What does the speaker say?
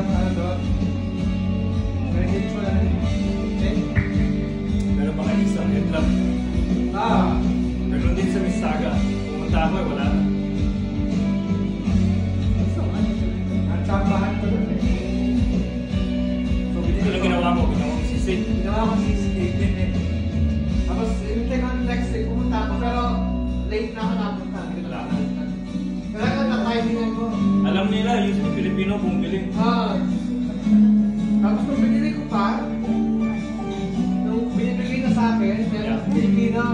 yung ano doon. Nagigit ko na eh. Meron pa kayo isang headlamp. Meron din sa Misaga. Pumunta ako eh, wala na. Nagsabahan ko doon eh. So, ito lang ginawa mo, ginawa mo sisi. Ginawa ko CCTV eh. Tapos, yung next day, pumunta ako, pero late na ako napunta. Wala na. Kaya ka na-timingan ko. Alam nila, usually Pilipino bumili. Tapos nung binili ko pa, nung binibigay na sa akin, meron Pilipino.